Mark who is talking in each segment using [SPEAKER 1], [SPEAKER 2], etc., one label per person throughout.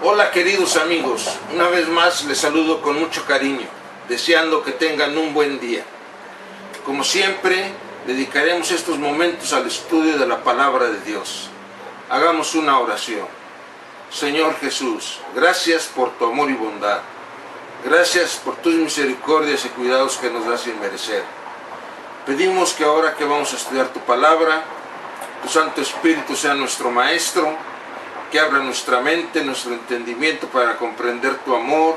[SPEAKER 1] Hola queridos amigos, una vez más les saludo con mucho cariño, deseando que tengan un buen día. Como siempre, dedicaremos estos momentos al estudio de la palabra de Dios. Hagamos una oración. Señor Jesús, gracias por tu amor y bondad. Gracias por tus misericordias y cuidados que nos das sin merecer. Pedimos que ahora que vamos a estudiar tu palabra, tu Santo Espíritu sea nuestro Maestro, que abra nuestra mente, nuestro entendimiento para comprender tu amor,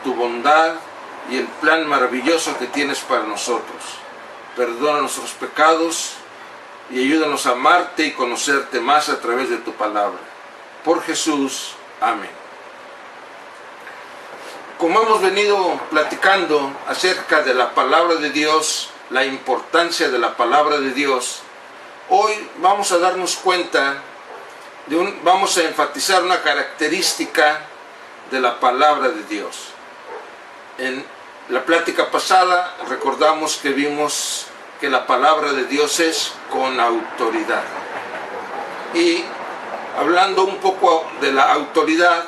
[SPEAKER 1] tu bondad y el plan maravilloso que tienes para nosotros. Perdona nuestros pecados y ayúdanos a amarte y conocerte más a través de tu palabra. Por Jesús, amén. Como hemos venido platicando acerca de la palabra de Dios, la importancia de la palabra de Dios, hoy vamos a darnos cuenta vamos a enfatizar una característica de la palabra de Dios. En la plática pasada recordamos que vimos que la palabra de Dios es con autoridad. Y hablando un poco de la autoridad,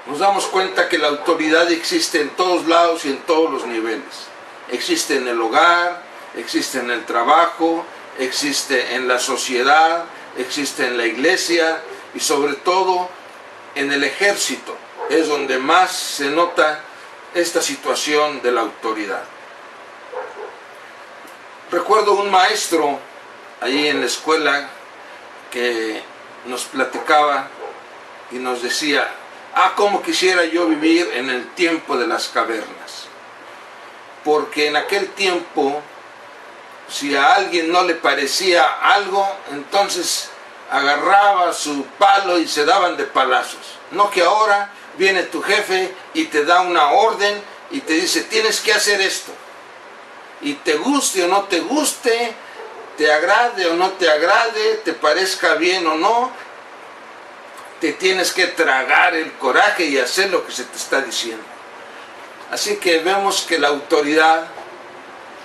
[SPEAKER 1] nos damos cuenta que la autoridad existe en todos lados y en todos los niveles. Existe en el hogar, existe en el trabajo, existe en la sociedad, existe en la iglesia y sobre todo en el ejército. Es donde más se nota esta situación de la autoridad. Recuerdo un maestro allí en la escuela que nos platicaba y nos decía: cómo quisiera yo vivir en el tiempo de las cavernas, porque en aquel tiempo, si a alguien no le parecía algo, entonces agarraba su palo y se daban de palazos. No que ahora viene tu jefe y te da una orden y te dice: tienes que hacer esto. Y te guste o no te guste, te agrade o no te agrade, te parezca bien o no, te tienes que tragar el coraje y hacer lo que se te está diciendo. Así que vemos que la autoridad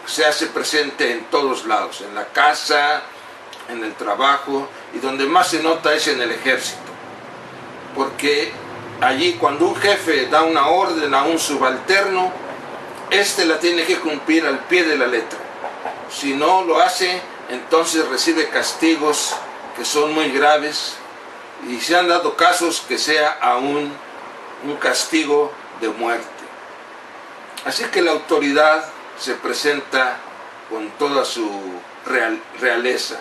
[SPEAKER 1] se hace presente en todos lados, en la casa, en el trabajo, y donde más se nota es en el ejército. Porque allí cuando un jefe da una orden a un subalterno, éste la tiene que cumplir al pie de la letra. Si no lo hace, entonces recibe castigos que son muy graves, y se han dado casos que sea aún un castigo de muerte. Así que la autoridad se presenta con toda su realeza.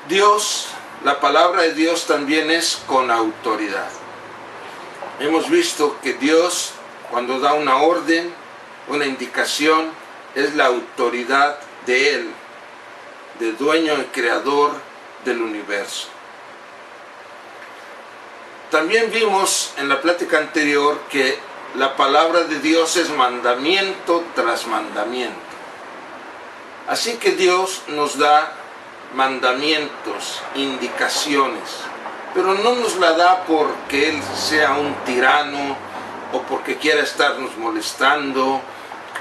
[SPEAKER 1] Dios, la palabra de Dios también es con autoridad. Hemos visto que Dios, cuando da una orden, una indicación, es la autoridad de Él, de dueño y creador del universo. También vimos en la plática anterior que la palabra de Dios es mandamiento tras mandamiento. Así que Dios nos da mandamientos, indicaciones, pero no nos la da porque Él sea un tirano o porque quiera estarnos molestando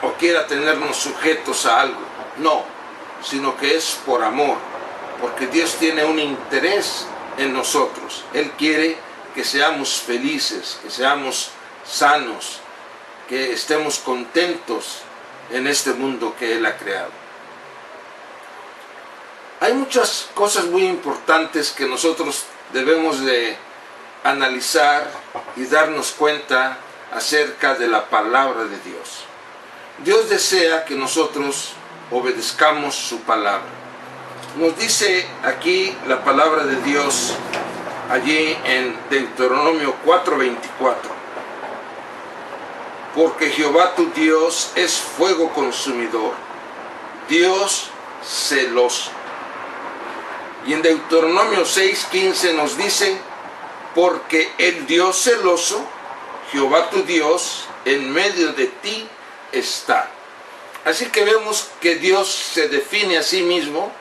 [SPEAKER 1] o quiera tenernos sujetos a algo. No, sino que es por amor, porque Dios tiene un interés en nosotros. Él quiere que seamos felices, que seamos sanos, que estemos contentos en este mundo que Él ha creado. Hay muchas cosas muy importantes que nosotros debemos de analizar y darnos cuenta acerca de la palabra de Dios. Dios desea que nosotros obedezcamos su palabra. Nos dice aquí la palabra de Dios allí en Deuteronomio 4:24. Porque Jehová tu Dios es fuego consumidor, Dios celoso. Y en Deuteronomio 6:15 nos dice: porque el Dios celoso, Jehová tu Dios, en medio de ti está. Así que vemos que Dios se define a sí mismo,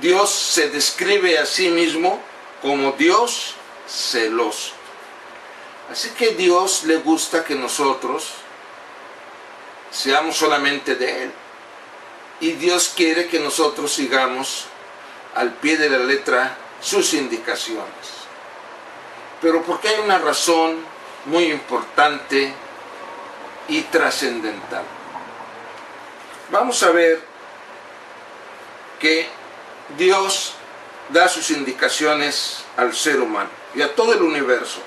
[SPEAKER 1] Dios se describe a sí mismo como Dios celoso. Así que a Dios le gusta que nosotros seamos solamente de Él. Y Dios quiere que nosotros sigamos al pie de la letra sus indicaciones. pero porque hay una razón muy importante y trascendental. Vamos a ver que Dios da sus indicaciones al ser humano y a todo el universo,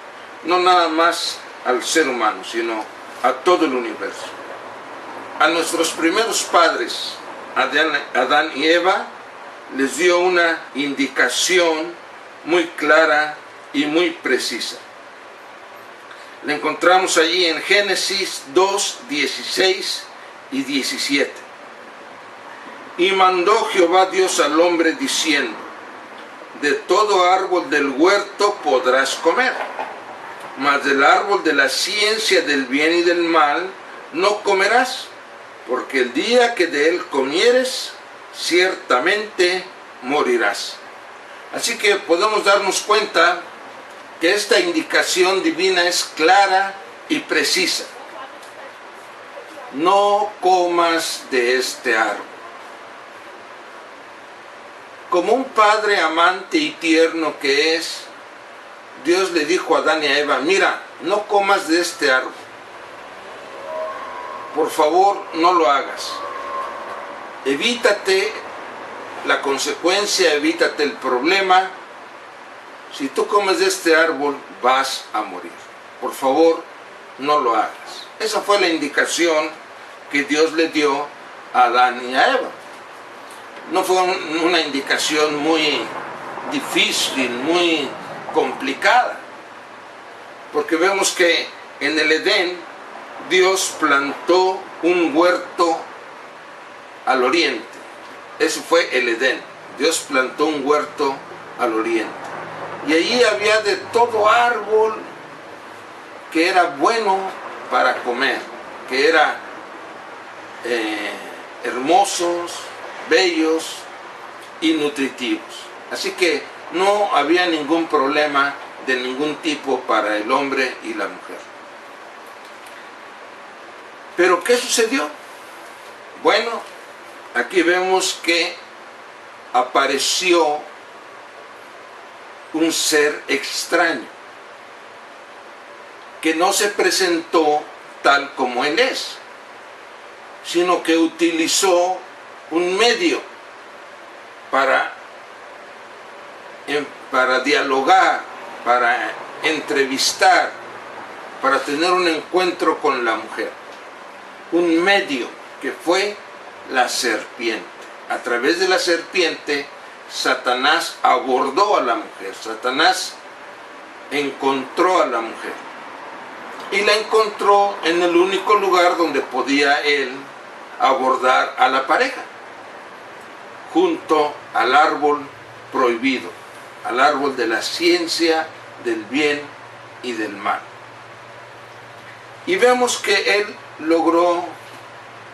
[SPEAKER 1] no nada más al ser humano, sino a todo el universo. A nuestros primeros padres, Adán y Eva, les dio una indicación muy clara y muy precisa. La encontramos allí en Génesis 2, 16 y 17. Y mandó Jehová Dios al hombre diciendo: de todo árbol del huerto podrás comer, mas del árbol de la ciencia del bien y del mal no comerás, porque el día que de él comieres, ciertamente morirás. Así que podemos darnos cuenta que esta indicación divina es clara y precisa. No comas de este árbol. Como un padre amante y tierno que es, Dios le dijo a Adán y a Eva: mira, no comas de este árbol. Por favor, no lo hagas. Evítate la consecuencia, evítate el problema. Si tú comes de este árbol, vas a morir. Por favor, no lo hagas. Esa fue la indicación que Dios le dio a Adán y a Eva. No fue una indicación muy difícil, muy complicada, porque vemos que en el Edén Dios plantó un huerto al oriente. Eso fue el Edén. Dios plantó un huerto al oriente. Y allí había de todo árbol que era bueno para comer, que era hermosos, bellos y nutritivos. Así que no había ningún problema de ningún tipo para el hombre y la mujer. ¿Pero qué sucedió? Bueno, aquí vemos que apareció un ser extraño, que no se presentó tal como él es, sino que utilizó un medio para dialogar, para entrevistar, para tener un encuentro con la mujer. Un medio que fue la serpiente. A través de la serpiente, Satanás abordó a la mujer. Satanás encontró a la mujer. Y la encontró en el único lugar donde podía él abordar a la pareja, junto al árbol prohibido, al árbol de la ciencia del bien y del mal. Y vemos que él logró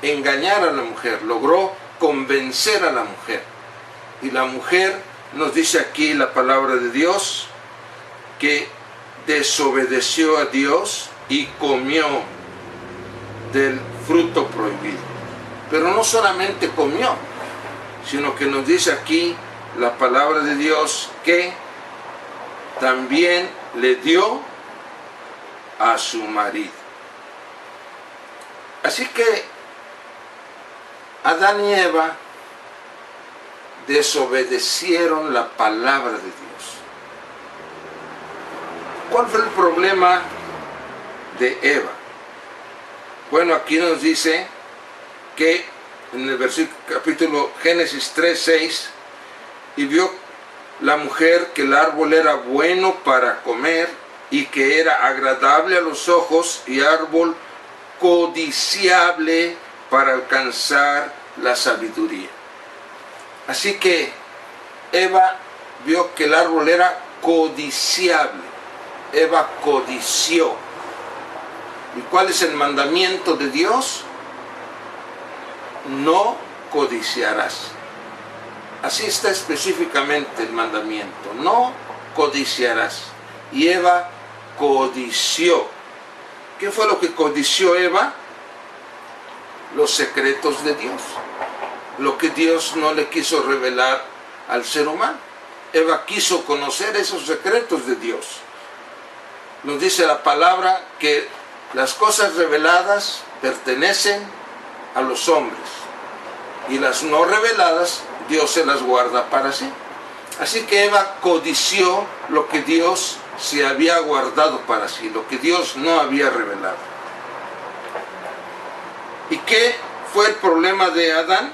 [SPEAKER 1] engañar a la mujer, logró convencer a la mujer. Y la mujer, nos dice aquí la palabra de Dios, que desobedeció a Dios y comió del fruto prohibido. Pero no solamente comió, sino que nos dice aquí la palabra de Dios que también le dio a su marido. Así que Adán y Eva desobedecieron la palabra de Dios. ¿Cuál fue el problema de Eva? Bueno, aquí nos dice que en el versículo capítulo Génesis 3:6, y vio la mujer que el árbol era bueno para comer y que era agradable a los ojos y árbol codiciable para alcanzar la sabiduría. Así que Eva vio que el árbol era codiciable. Eva codició. ¿Y cuál es el mandamiento de Dios? No codiciarás. Así está específicamente el mandamiento. No codiciarás. Y Eva codició. ¿Qué fue lo que codició Eva? Los secretos de Dios. Lo que Dios no le quiso revelar al ser humano. Eva quiso conocer esos secretos de Dios. Nos dice la palabra que las cosas reveladas pertenecen a los hombres y las no reveladas Dios se las guarda para sí. Así que Eva codició lo que Dios se había guardado para sí, lo que Dios no había revelado. ¿Y qué fue el problema de Adán?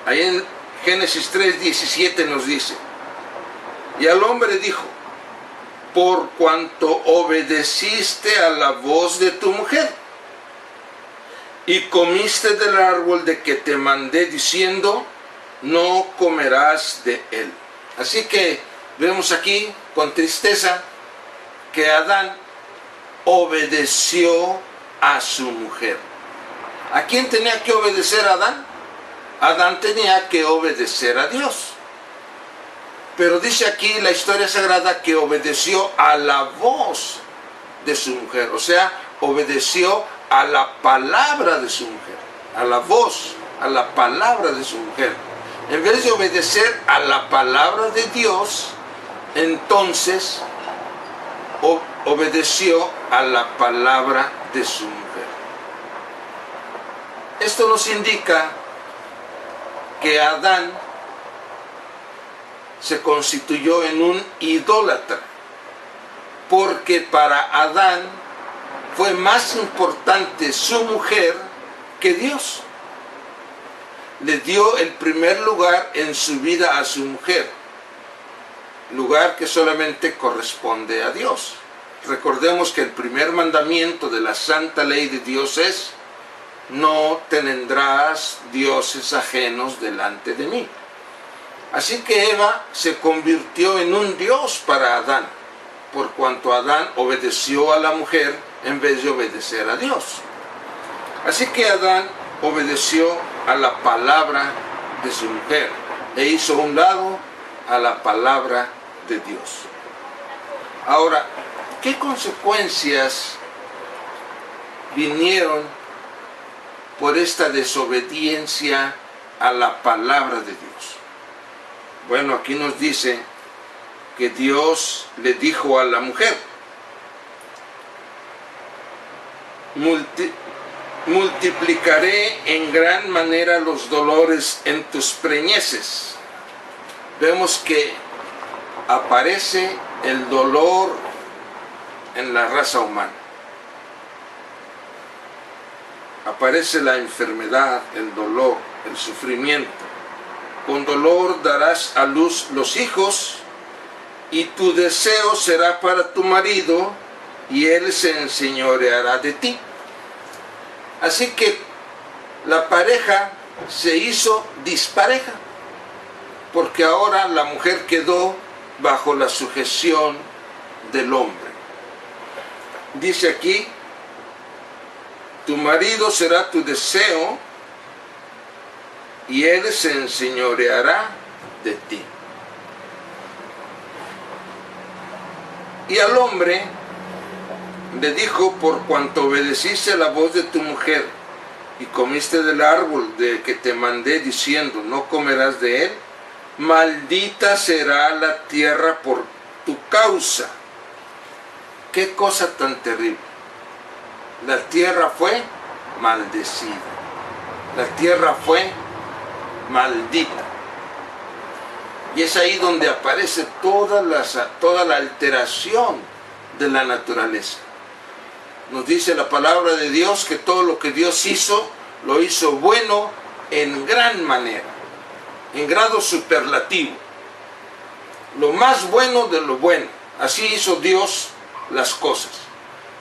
[SPEAKER 1] Ahí en Génesis 3:17 nos dice: y al hombre dijo, por cuanto obedeciste a la voz de tu mujer y comiste del árbol de que te mandé diciendo, no comerás de él. Así que vemos aquí con tristeza que Adán obedeció a su mujer. ¿A quién tenía que obedecer Adán? Adán tenía que obedecer a Dios. Pero dice aquí la historia sagrada que obedeció a la voz de su mujer. O sea, obedeció a la palabra de su mujer. A la voz, a la palabra de su mujer. En vez de obedecer a la palabra de Dios, entonces obedeció a la palabra de su mujer. Esto nos indica que Adán se constituyó en un idólatra, porque para Adán fue más importante su mujer que Dios. Le dio el primer lugar en su vida a su mujer, lugar que solamente corresponde a Dios. Recordemos que el primer mandamiento de la santa ley de Dios es: no tendrás dioses ajenos delante de mí. Así que Eva se convirtió en un dios para Adán, por cuanto Adán obedeció a la mujer en vez de obedecer a Dios. Así que Adán obedeció a la palabra de su mujer e hizo a un lado a la palabra de Dios. Ahora, ¿qué consecuencias vinieron por esta desobediencia a la palabra de Dios? Bueno, aquí nos dice que Dios le dijo a la mujer: multiplicaré en gran manera los dolores en tus preñeces. Vemos que aparece el dolor en la raza humana. Aparece la enfermedad, el dolor, el sufrimiento. Con dolor darás a luz los hijos, y tu deseo será para tu marido, y él se enseñoreará de ti. Así que la pareja se hizo dispareja, porque ahora la mujer quedó bajo la sujeción del hombre. Dice aquí: tu marido será tu deseo, y él se enseñoreará de ti. Y al hombre le dijo: por cuanto obedeciste la voz de tu mujer y comiste del árbol de que te mandé diciendo, no comerás de él, maldita será la tierra por tu causa. Qué cosa tan terrible. La tierra fue maldecida. La tierra fue maldita. Y es ahí donde aparece toda la alteración de la naturaleza. Nos dice la palabra de Dios que todo lo que Dios hizo, lo hizo bueno en gran manera, en grado superlativo. Lo más bueno de lo bueno. Así hizo Dios las cosas.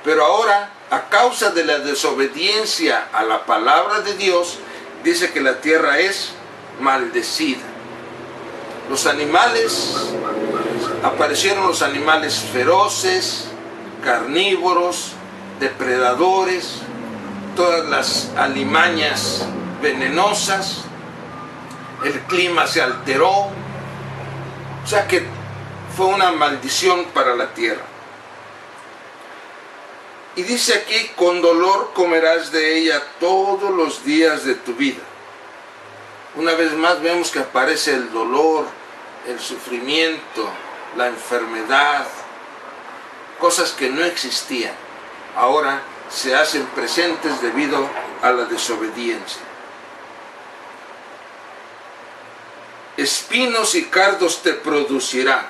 [SPEAKER 1] Pero ahora, a causa de la desobediencia a la palabra de Dios, dice que la tierra es maldecida. Los animales, aparecieron los animales feroces, carnívoros, depredadores, todas las alimañas venenosas, el clima se alteró, o sea que fue una maldición para la tierra. Y dice aquí: con dolor comerás de ella todos los días de tu vida. Una vez más vemos que aparece el dolor, el sufrimiento, la enfermedad, cosas que no existían, ahora se hacen presentes debido a la desobediencia. Espinos y cardos te producirá,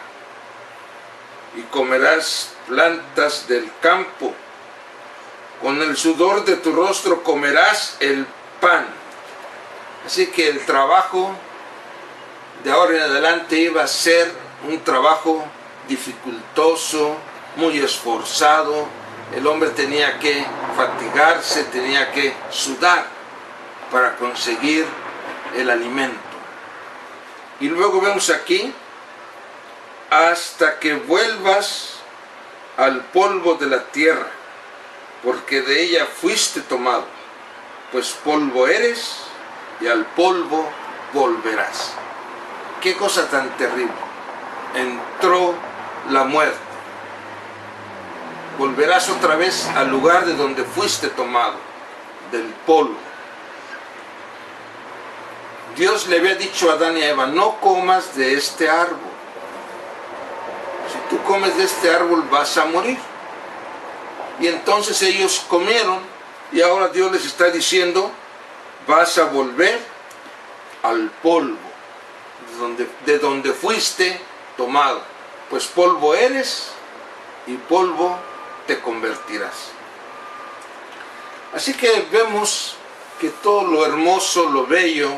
[SPEAKER 1] y comerás plantas del campo. Con el sudor de tu rostro comerás el pan. Así que el trabajo de ahora en adelante iba a ser un trabajo dificultoso, muy esforzado. El hombre tenía que fatigarse, tenía que sudar para conseguir el alimento. Y luego vemos aquí, hasta que vuelvas al polvo de la tierra, porque de ella fuiste tomado, pues polvo eres y al polvo volverás. Qué cosa tan terrible. Entró la muerte. Volverás otra vez al lugar de donde fuiste tomado, del polvo. Dios le había dicho a Adán y a Eva, no comas de este árbol. Si tú comes de este árbol vas a morir. Y entonces ellos comieron y ahora Dios les está diciendo, vas a volver al polvo, de donde fuiste tomado. Pues polvo eres y polvo te convertirás. Así que vemos que todo lo hermoso, lo bello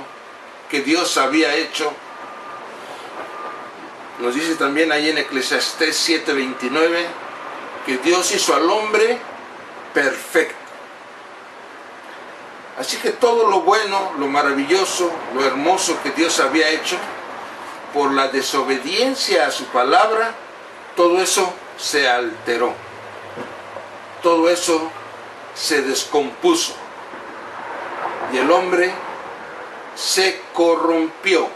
[SPEAKER 1] que Dios había hecho, nos dice también ahí en Eclesiastés 7:29, que Dios hizo al hombre perfecto. Así que todo lo bueno, lo maravilloso, lo hermoso que Dios había hecho, por la desobediencia a su palabra, todo eso se alteró. Todo eso se descompuso. Y el hombre se corrompió.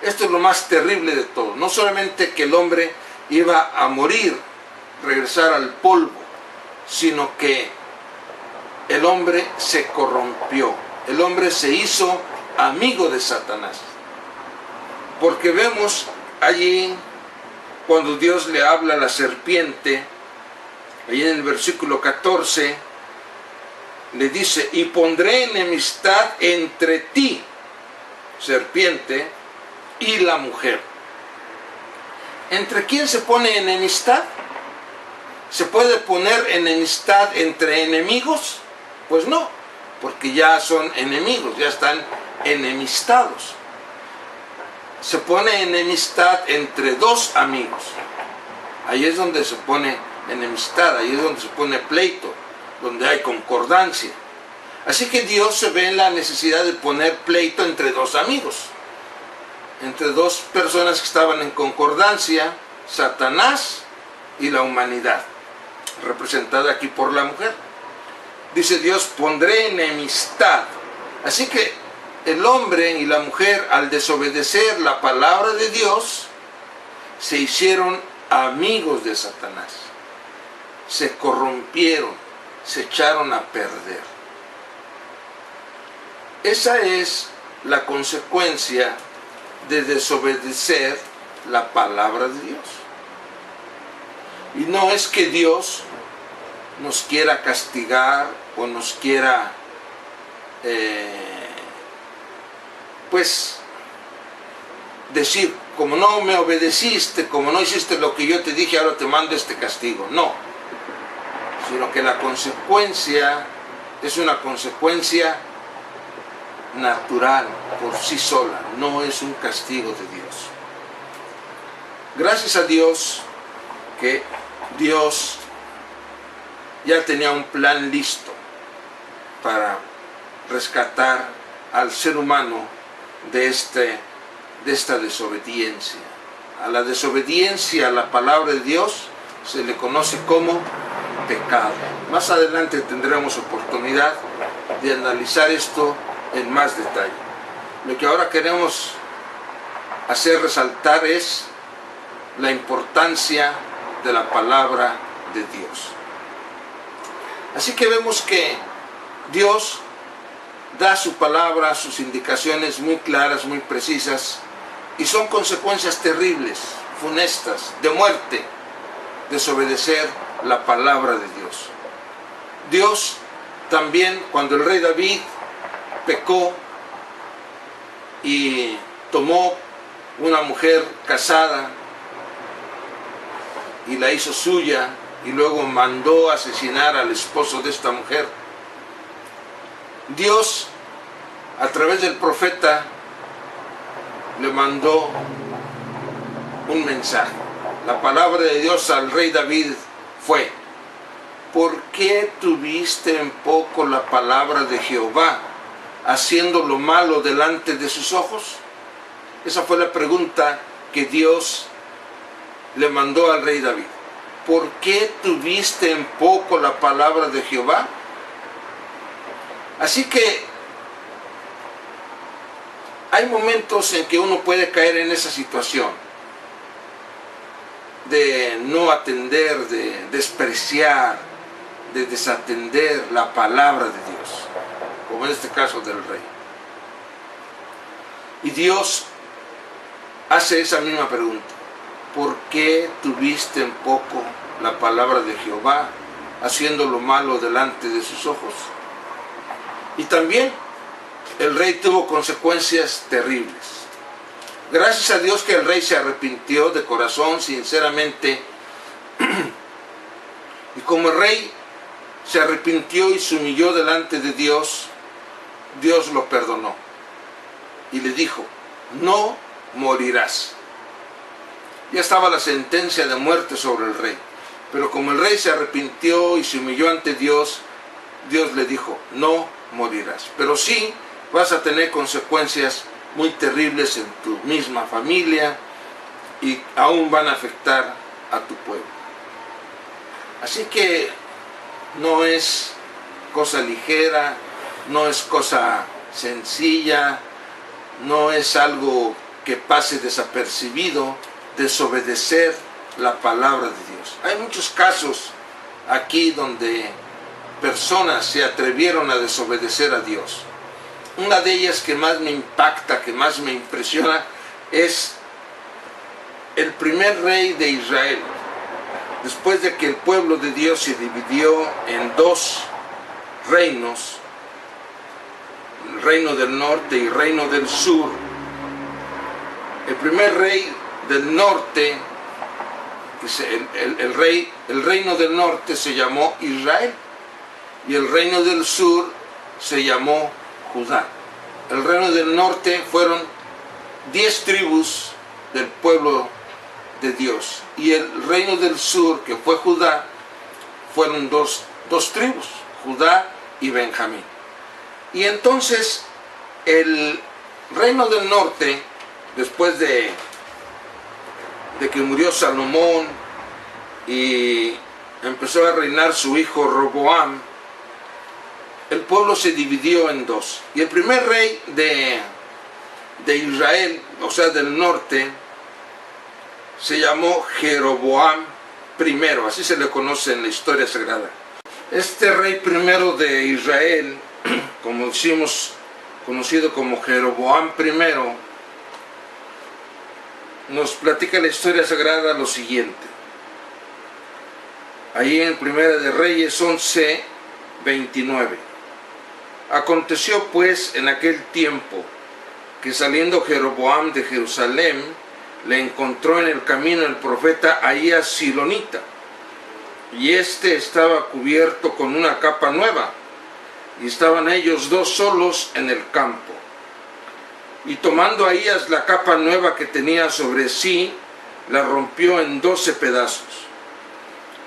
[SPEAKER 1] Esto es lo más terrible de todo. No solamente que el hombre iba a morir, regresar al polvo, sino que el hombre se corrompió. El hombre se hizo amigo de Satanás. Porque vemos allí, cuando Dios le habla a la serpiente, allí en el versículo 14, le dice, y pondré enemistad entre ti, serpiente, y la mujer. ¿Entre quién se pone enemistad? ¿Se puede poner enemistad entre enemigos? Pues no, porque ya son enemigos, ya están enemistados. Se pone enemistad entre dos amigos. Ahí es donde se pone enemistad, ahí es donde se pone pleito, donde hay concordancia. Así que Dios se ve en la necesidad de poner pleito entre dos amigos, entre dos personas que estaban en concordancia, Satanás y la humanidad, representada aquí por la mujer. Dice Dios, pondré enemistad. Así que el hombre y la mujer, al desobedecer la palabra de Dios, se hicieron amigos de Satanás. Se corrompieron, se echaron a perder. Esa es la consecuencia de desobedecer la palabra de Dios. Y no es que Dios nos quiera castigar o nos quiera pues decir, como no me obedeciste, como no hiciste lo que yo te dije, ahora te mando este castigo. No, sino que la consecuencia es una consecuencia natural por sí sola, no es un castigo de Dios. Gracias a Dios que Dios ya tenía un plan listo para rescatar al ser humano de esta desobediencia. A la desobediencia a la palabra de Dios se le conoce como pecado. Más adelante tendremos oportunidad de analizar esto en más detalle. Lo que ahora queremos hacer resaltar es la importancia de la palabra de Dios. Así que vemos que Dios da su palabra, sus indicaciones muy claras, muy precisas, y son consecuencias terribles, funestas, de muerte, desobedecer la palabra de Dios. Dios también, cuando el rey David pecó y tomó una mujer casada y la hizo suya y luego mandó asesinar al esposo de esta mujer, Dios a través del profeta le mandó un mensaje. La palabra de Dios al rey David fue: ¿por qué tuviste en poco la palabra de Jehová, haciendo lo malo delante de sus ojos? Esa fue la pregunta que Dios le mandó al rey David. ¿Por qué tuviste en poco la palabra de Jehová? Así que hay momentos en que uno puede caer en esa situación de no atender, de despreciar, de desatender la palabra de Dios, como en este caso del rey. Y Dios hace esa misma pregunta: ¿por qué tuviste en poco la palabra de Jehová, haciendo lo malo delante de sus ojos? Y también el rey tuvo consecuencias terribles. Gracias a Dios que el rey se arrepintió de corazón, sinceramente, y como el rey se arrepintió y se humilló delante de Dios, Dios lo perdonó y le dijo: no morirás. Ya estaba la sentencia de muerte sobre el rey, pero como el rey se arrepintió y se humilló ante Dios, Dios le dijo: no morirás, pero sí vas a tener consecuencias muy terribles en tu misma familia y aún van a afectar a tu pueblo. Así que no es cosa ligera, no es cosa sencilla, no es algo que pase desapercibido desobedecer la palabra de Dios. Hay muchos casos aquí donde personas se atrevieron a desobedecer a Dios. Una de ellas que más me impacta, que más me impresiona, es el primer rey de Israel. Después de que el pueblo de Dios se dividió en dos reinos, el reino del norte y el reino del sur, el primer rey del norte, el reino del norte se llamó Israel y el reino del sur se llamó Judá. El reino del norte fueron 10 tribus del pueblo de Dios y el reino del sur, que fue Judá, fueron dos tribus, Judá y Benjamín. Y entonces el reino del norte, después de que murió Salomón y empezó a reinar su hijo Roboam, el pueblo se dividió en dos. Y el primer rey de Israel, o sea del norte, se llamó Jeroboam I, así se le conoce en la historia sagrada. Este rey primero de Israel, como decimos, conocido como Jeroboam I, nos platica la historia sagrada lo siguiente. Ahí en Primera de Reyes 11:29. Aconteció pues en aquel tiempo que saliendo Jeroboam de Jerusalén, le encontró en el camino el profeta Ahías Silonita, y éste estaba cubierto con una capa nueva, y estaban ellos dos solos en el campo. Y tomando Ahías la capa nueva que tenía sobre sí, la rompió en 12 pedazos.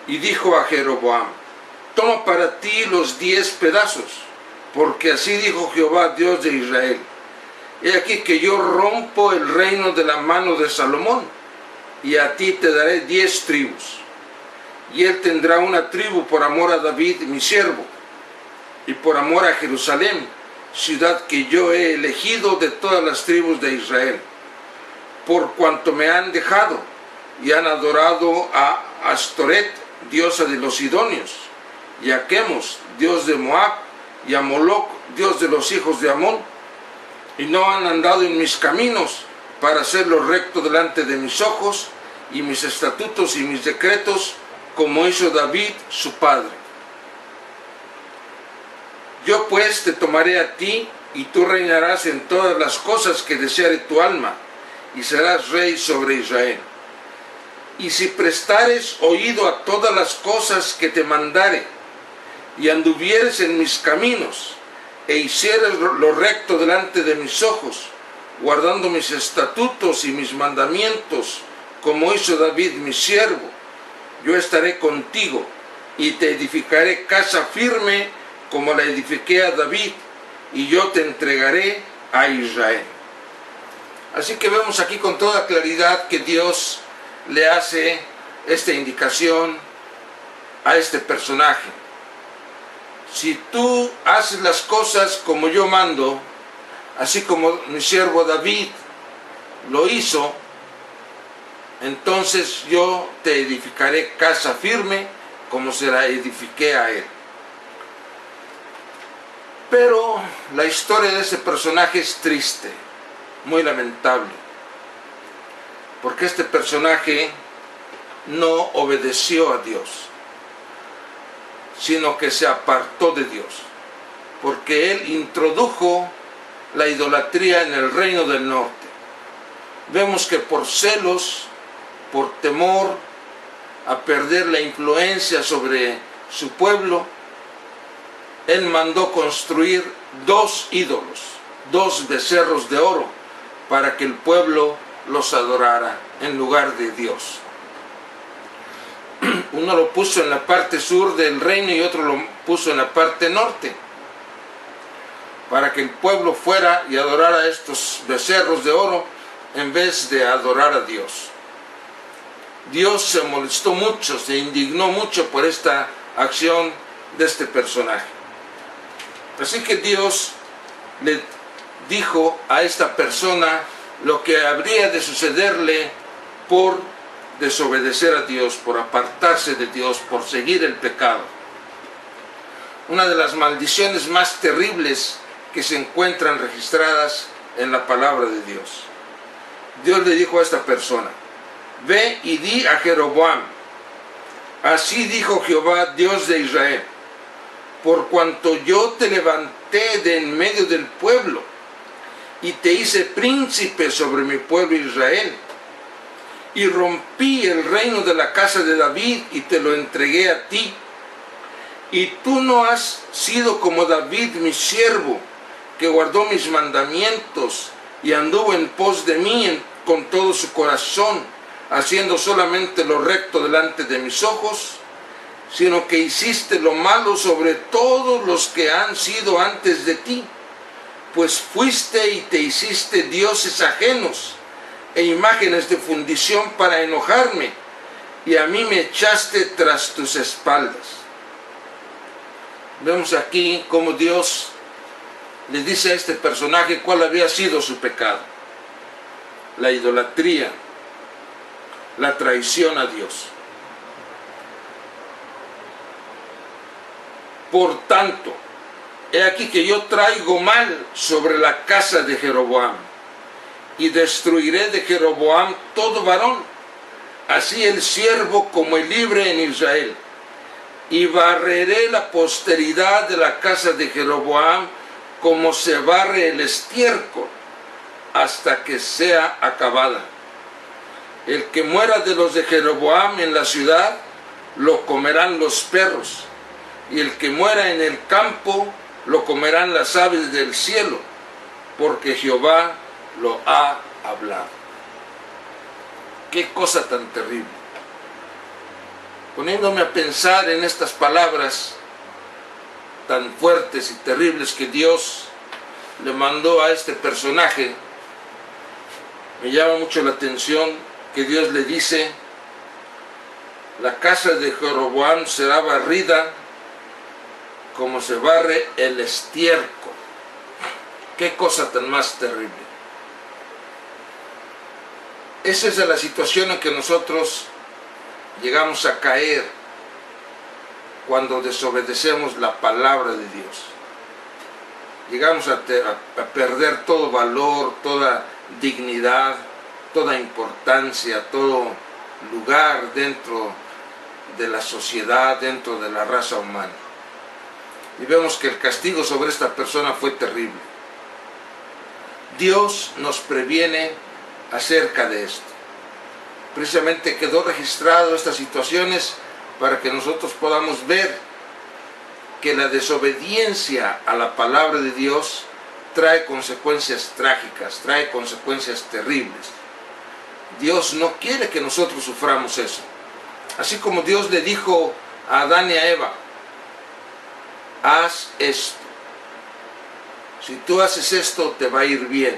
[SPEAKER 1] Y dijo a Jeroboam: toma para ti los 10 pedazos, porque así dijo Jehová, Dios de Israel: he aquí que yo rompo el reino de la mano de Salomón, y a ti te daré 10 tribus. Y él tendrá una tribu por amor a David mi siervo, y por amor a Jerusalén, ciudad que yo he elegido de todas las tribus de Israel, por cuanto me han dejado y han adorado a Astoret, diosa de los sidonios, y a Quemos, dios de Moab, y a Moloc, dios de los hijos de Amón, y no han andado en mis caminos para hacerlo recto delante de mis ojos, y mis estatutos y mis decretos como hizo David su padre. Yo pues te tomaré a ti, y tú reinarás en todas las cosas que deseare tu alma, y serás rey sobre Israel. Y si prestares oído a todas las cosas que te mandare, y anduvieres en mis caminos, e hicieres lo recto delante de mis ojos, guardando mis estatutos y mis mandamientos, como hizo David mi siervo, yo estaré contigo, y te edificaré casa firme, como la edifiqué a David, y yo te entregaré a Israel. Así que vemos aquí con toda claridad que Dios le hace esta indicación a este personaje. Si tú haces las cosas como yo mando, así como mi siervo David lo hizo, entonces yo te edificaré casa firme, como se la edifiqué a él. Pero la historia de ese personaje es triste, muy lamentable, porque este personaje no obedeció a Dios, sino que se apartó de Dios, porque él introdujo la idolatría en el reino del norte. Vemos que por celos, por temor a perder la influencia sobre su pueblo, él mandó construir 2 ídolos, 2 becerros de oro, para que el pueblo los adorara en lugar de Dios. Uno lo puso en la parte sur del reino y otro lo puso en la parte norte, para que el pueblo fuera y adorara a estos becerros de oro en vez de adorar a Dios. Dios se molestó mucho, se indignó mucho por esta acción de este personaje. Así que Dios le dijo a esta persona lo que habría de sucederle por desobedecer a Dios, por apartarse de Dios, por seguir el pecado. Una de las maldiciones más terribles que se encuentran registradas en la palabra de Dios. Dios le dijo a esta persona: ve y di a Jeroboam, así dijo Jehová, Dios de Israel, por cuanto yo te levanté de en medio del pueblo, y te hice príncipe sobre mi pueblo Israel, y rompí el reino de la casa de David, y te lo entregué a ti, y tú no has sido como David mi siervo, que guardó mis mandamientos, y anduvo en pos de mí con todo su corazón, haciendo solamente lo recto delante de mis ojos, sino que hiciste lo malo sobre todos los que han sido antes de ti, pues fuiste y te hiciste dioses ajenos e imágenes de fundición para enojarme, y a mí me echaste tras tus espaldas. Vemos aquí cómo Dios le dice a este personaje cuál había sido su pecado: la idolatría, la traición a Dios. Por tanto, he aquí que yo traigo mal sobre la casa de Jeroboam, y destruiré de Jeroboam todo varón, así el siervo como el libre en Israel, y barreré la posteridad de la casa de Jeroboam como se barre el estiércol, hasta que sea acabada. El que muera de los de Jeroboam en la ciudad, lo comerán los perros, y el que muera en el campo, lo comerán las aves del cielo, porque Jehová lo ha hablado. Qué cosa tan terrible. Poniéndome a pensar en estas palabras tan fuertes y terribles que Dios le mandó a este personaje, me llama mucho la atención que Dios le dice: la casa de Jeroboam será barrida como se barre el estiércol. Qué cosa tan más terrible. Esa es la situación en que nosotros llegamos a caer cuando desobedecemos la palabra de Dios. Llegamos a perder todo valor, toda dignidad, toda importancia, todo lugar dentro de la sociedad, dentro de la raza humana. Y vemos que el castigo sobre esta persona fue terrible. Dios nos previene acerca de esto. Precisamente quedó registrado estas situaciones para que nosotros podamos ver que la desobediencia a la palabra de Dios trae consecuencias trágicas, trae consecuencias terribles. Dios no quiere que nosotros suframos eso. Así como Dios le dijo a Adán y a Eva, haz esto. Si tú haces esto, te va a ir bien.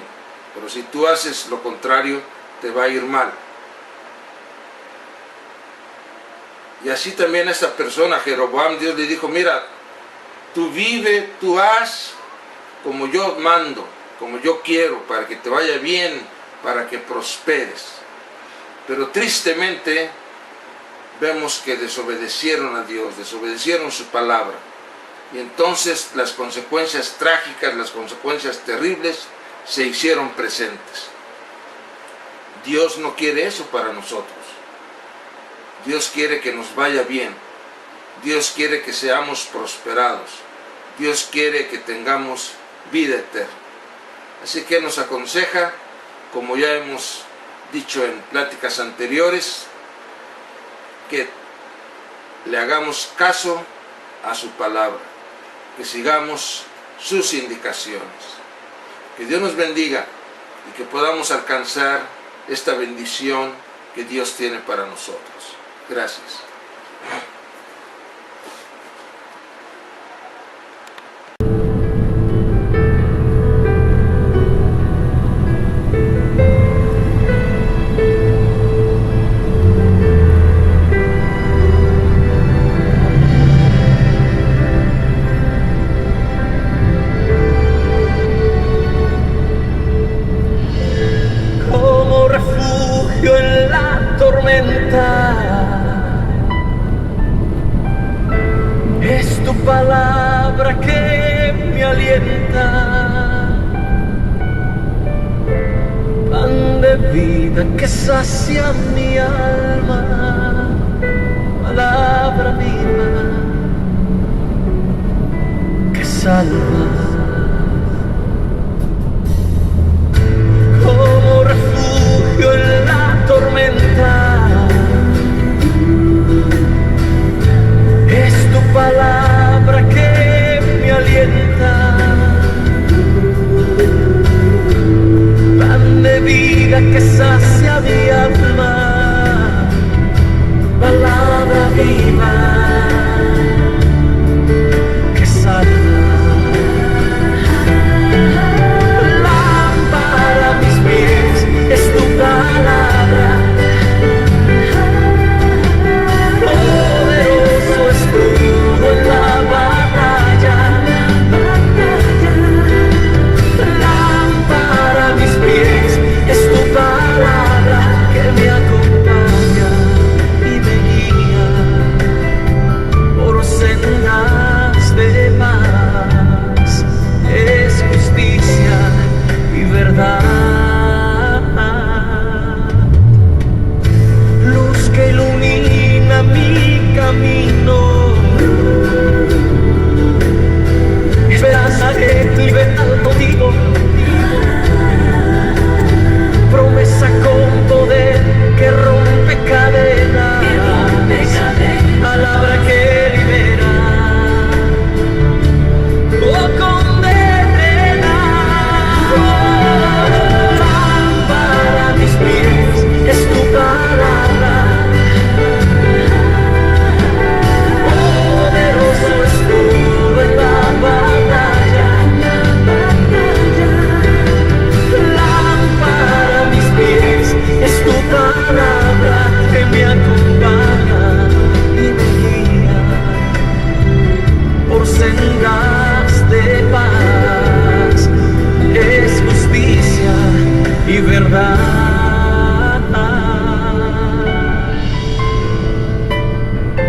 [SPEAKER 1] Pero si tú haces lo contrario, te va a ir mal. Y así también a esta persona, Jeroboam, Dios le dijo, mira, tú vive, tú haz como yo mando, como yo quiero, para que te vaya bien, para que prosperes. Pero tristemente vemos que desobedecieron a Dios, desobedecieron su palabra. Y entonces las consecuencias trágicas, las consecuencias terribles se hicieron presentes. Dios no quiere eso para nosotros. Dios quiere que nos vaya bien. Dios quiere que seamos prosperados. Dios quiere que tengamos vida eterna. Así que nos aconseja, como ya hemos dicho en pláticas anteriores, que le hagamos caso a su palabra, que sigamos sus indicaciones. Que Dios nos bendiga y que podamos alcanzar esta bendición que Dios tiene para nosotros. Gracias.
[SPEAKER 2] Como refugio en la tormenta, es tu palabra que me alienta, pan de vida que sacia mi alma, palabra viva que salva. Como refugio en la tormenta, es tu palabra que me alienta, pan de vida que sacia mi alma, palabra viva que salva. Lámpara a mis pies es tu palabra, poderoso escudo en la batalla. Lámpara a mis pies es tu palabra que me acompaña y me guía por sendas de paz. Es justicia y verdad, luz que ilumina mi camino, esperanza de libertad contigo, promesa con poder que rompe cadenas, palabra que libera o condena. Lámpara a mis pies es tu palabra, poderoso escudo en la batalla. Lámpara a mis pies es tu palabra que me acompaña y me guía por sendas de paz. Es justicia y verdad.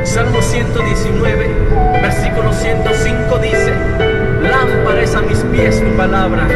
[SPEAKER 2] Salmo 119, versículo 105 dice: lámpara es a mis pies tu palabra